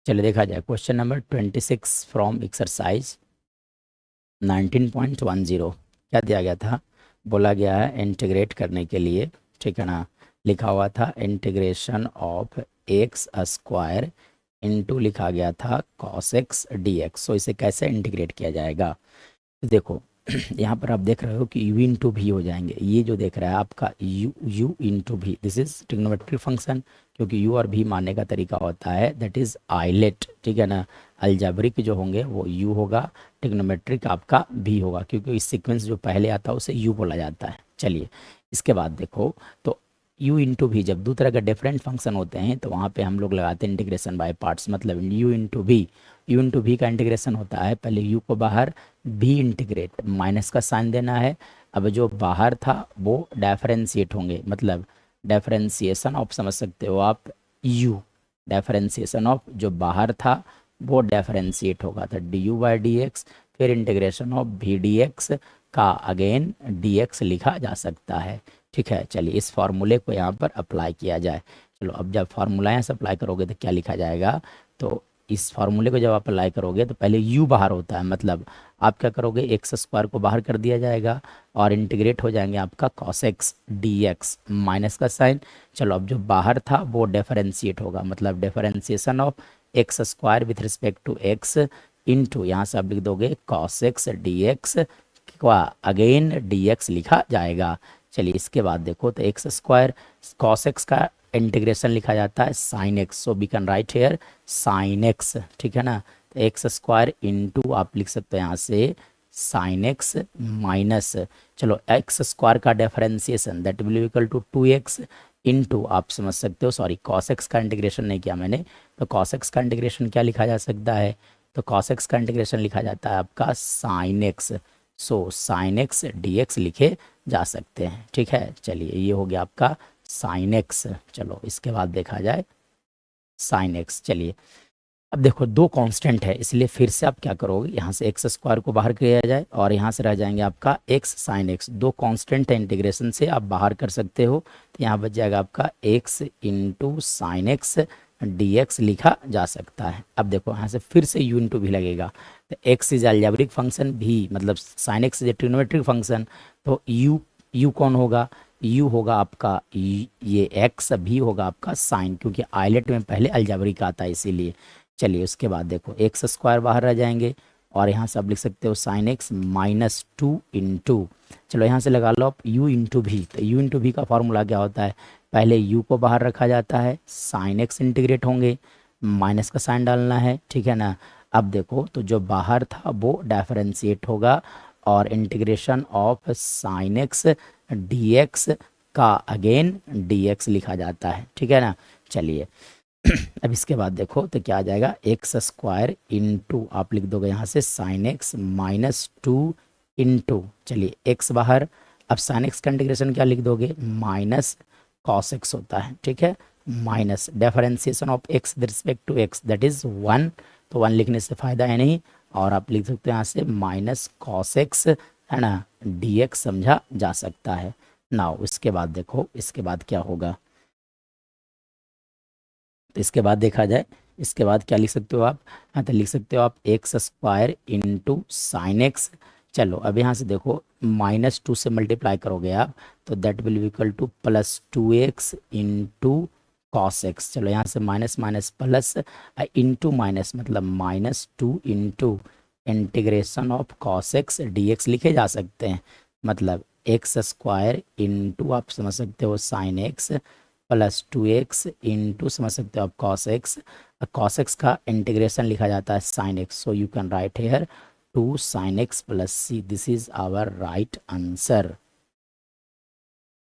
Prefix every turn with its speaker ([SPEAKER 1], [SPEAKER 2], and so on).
[SPEAKER 1] चलिए देखा जाए क्वेश्चन नंबर 26 फ्रॉम एक्सरसाइज 19.10। क्या दिया गया था? बोला गया है इंटीग्रेट करने के लिए, ठीक है ना। लिखा हुआ था integration of x square into लिखा गया था कॉस एक्स डी एक्स। सो इसे कैसे इंटीग्रेट किया जाएगा? तो देखो यहाँ पर आप देख रहे हो कि u इंटू भी हो जाएंगे। ये जो देख रहा है आपका u इंटू भी, दिस इज ट्रिग्नोमेट्रिक फंक्शन, क्योंकि u और भी मानने का तरीका होता है दैट इज आइलेट, ठीक है ना। अलजेब्रिक जो होंगे वो u होगा, ट्रिग्नोमेट्रिक आपका भी होगा, क्योंकि इस सीक्वेंस जो पहले आता है उसे u बोला जाता है। चलिए इसके बाद देखो, तो u इंटू भी जब दो तरह के डिफरेंट फंक्शन होते हैं तो वहाँ पे हम लोग लगाते हैं इंटीग्रेशन बाय पार्ट्स। मतलब u इंटू भी, u इंटू भी का इंटीग्रेशन होता है, पहले u को बाहर, भी इंटीग्रेट, माइनस का साइन देना है। अब जो बाहर था वो डिफरेंशिएट होंगे, मतलब डिफरेंशिएशन ऑफ समझ सकते हो आप, u डिफरेंशिएशन ऑफ जो बाहर था वो डिफरेंशिएट होगा, तो D you by D x. फिर इंटीग्रेशन ऑफ भी डी एक्स का अगेन डी एक्स लिखा जा सकता है, ठीक है। चलिए इस फार्मूले को यहाँ पर अप्लाई किया जाए। चलो अब जब फार्मूला यहाँ से अप्लाई करोगे तो क्या लिखा जाएगा? तो इस फार्मूले को जब आप अप्लाई करोगे तो पहले u बाहर होता है, मतलब आप क्या करोगे, एक्स स्क्वायर को बाहर कर दिया जाएगा और इंटीग्रेट हो जाएंगे आपका cos x d x, minus का साइन। चलो अब जो बाहर था वो डिफरेंशिएट होगा, मतलब differentiation of x square with respect to x into, यहाँ से आप लिख दोगे कॉस एक्स डी एक्स का अगेन डी एक्स लिखा जाएगा। चलिए इसके बाद देखो, तो एक्स स्क्वायर कॉस एक्स का इंटीग्रेशन लिखा जाता है sine x, so we can write here sine x, ठीक है ना। तो एक्स स्क्वायर इंटू आप लिख सकते हो यहाँ से साइन एक्स माइनस, चलो एक्स स्क्वायर का differentiation that will equal to 2x into, आप समझ सकते हो, सॉरी कॉस एक्स का इंटीग्रेशन नहीं किया मैंने, तो कॉस एक्स का इंटीग्रेशन क्या लिखा जा सकता है? तो कॉस एक्स का इंटीग्रेशन लिखा जाता है आपका sign x, so sine x d x लिखे जा सकते हैं, ठीक है। चलिए ये हो गया आपका साइन एक्स। चलो इसके बाद देखा जाए साइन एक्स। चलिए अब देखो दो कांस्टेंट है, इसलिए फिर से आप क्या करोगे, यहाँ से एक्स स्क्वायर को बाहर किया जाए और यहाँ से रह जाएंगे आपका एक्स साइन एक्स। दो कांस्टेंट है, इंटीग्रेशन से आप बाहर कर सकते हो, तो यहाँ बच जाएगा आपका x into sine x d x लिखा जा सकता है। अब देखो यहाँ से फिर से यू इंटू भी लगेगा, तो एक्स इज अलजेब्रिक फंक्शन, भी मतलब sine x is a trigonometric function, तो यू कौन होगा? u होगा आपका ये एक्स, भी होगा आपका साइन, क्योंकि आइलेट में पहले अलजेब्रिक आता है इसीलिए। चलिए उसके बाद देखो एक्स स्क्वायर बाहर रह जाएंगे और यहाँ से आप लिख सकते हो साइन एक्स माइनस 2 इंटू, चलो यहाँ से लगा लो आप u इंटू भी। तो u इंटू भी का फॉर्मूला क्या होता है? पहले u को बाहर रखा जाता है, साइन एक्स इंटीग्रेट होंगे, माइनस का साइन डालना है, ठीक है ना। अब देखो तो जो बाहर था वो डिफरेंशिएट होगा और integration of sine x d x का अगेन डी एक्स लिखा जाता है, ठीक है ना। चलिए अब इसके बाद देखो तो क्या आ जाएगा, एक्स स्क्वायर इंटू आप लिख दोगे यहाँ से साइन एक्स माइनस 2 इंटू, चलिए एक्स बाहर, अब साइन एक्स का इंटीग्रेशन क्या लिख दोगे, माइनस कॉस एक्स होता है, ठीक है, minus differentiation of x with respect to x that is 1, तो 1 लिखने से फ़ायदा है नहीं, और आप लिख सकते हो यहाँ से माइनस कॉस एक्स, है ना, डी एक्स समझा जा सकता है। नाउ इसके बाद देखो इसके बाद क्या होगा, तो इसके बाद देखा जाए, इसके बाद क्या लिख सकते हो आप? हाँ तो लिख सकते हो आप x square into sine x. चलो अब यहाँ से देखो माइनस 2 से मल्टीप्लाई करोगे आप, तो that will be equal to plus 2x into cos x. चलो यहाँ से minus minus plus, into minus, मतलब minus 2 into integration of cos x d x लिखे जा सकते हैं, मतलब एक्स स्क्वायर इंटू आप समझ सकते हो sine x plus 2x into समझ सकते हो आप कॉस एक्स का इंटीग्रेशन लिखा जाता है sine x, so you can write here 2 sin x plus c, this is our right answer.